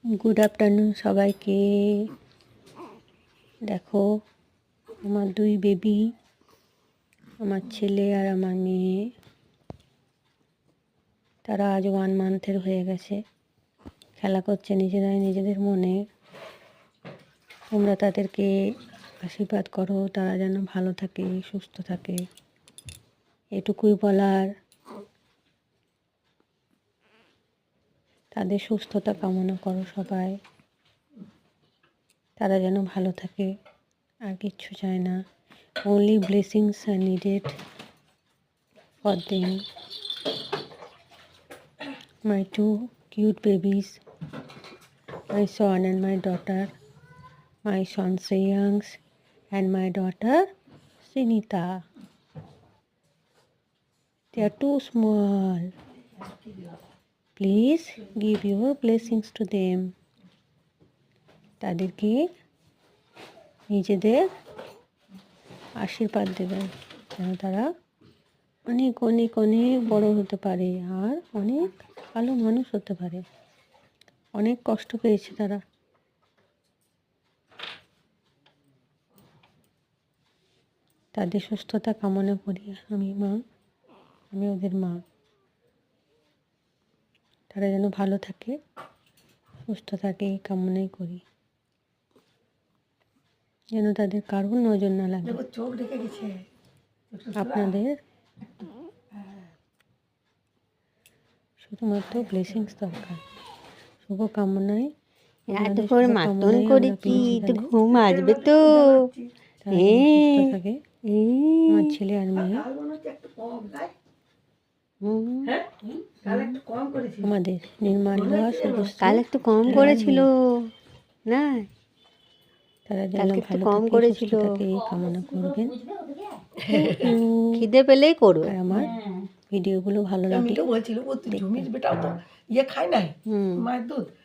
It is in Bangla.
গুড আফটারনুন সবাইকে। দেখো আমার দুই বেবি, আমার ছেলে আর আমার মেয়ে, তারা আজ 1 মান্থের হয়ে গেছে। খেলা করছে নিজেরাই নিজেদের মনে। তোমরা তাদেরকে আশীর্বাদ করো, তারা যেন ভালো থাকে, সুস্থ থাকে, এটুকুই বলার। তাদের সুস্থতা কামনা করো সবাই, তারা যেন ভালো থাকে, আর কিচ্ছু চায় না। only blessings are needed for them. My two cute babies, my son and my daughter, my son Shreyans and my daughter Sinita. They are too small. Please give your blessings to them. তাদেরকে নিজেদের আশীর্বাদ দেবেন যেন তারা অনেক অনেক অনেক বড় হতে পারে আর অনেক ভালো মানুষ হতে পারে। অনেক কষ্ট পেয়েছে তারা। তাদের সুস্থতা কামনা করি। আমি ওদের মা। তারা যেন ভালো থাকে, সুস্থ থাকে, এই কামনাই করি। যেন তাদের কারোর নজর না লাগে। আপনাদের শুধুমাত্র ব্লেসিংস দরকার। শুভকামনায় এতক্ষণ মাতন করেছি, তো ঘুম আসবে তো। সুস্থ থাকে আমার ছেলে আর মেয়ে। আমাদের নির্মাণ হওয়া কাল একটু কম করেছিল না, তারা যেন ভালো কম থাকে, করেছিল। সুস্থ থাকে, এই কামনা করবেন। খিদে পেলেই করবে। আর আমার ভিডিওগুলো ভালো লাগলে বলছিল ও তো জমির বেটাও তো ইয়ে খায় নাই মায়ের দুধ।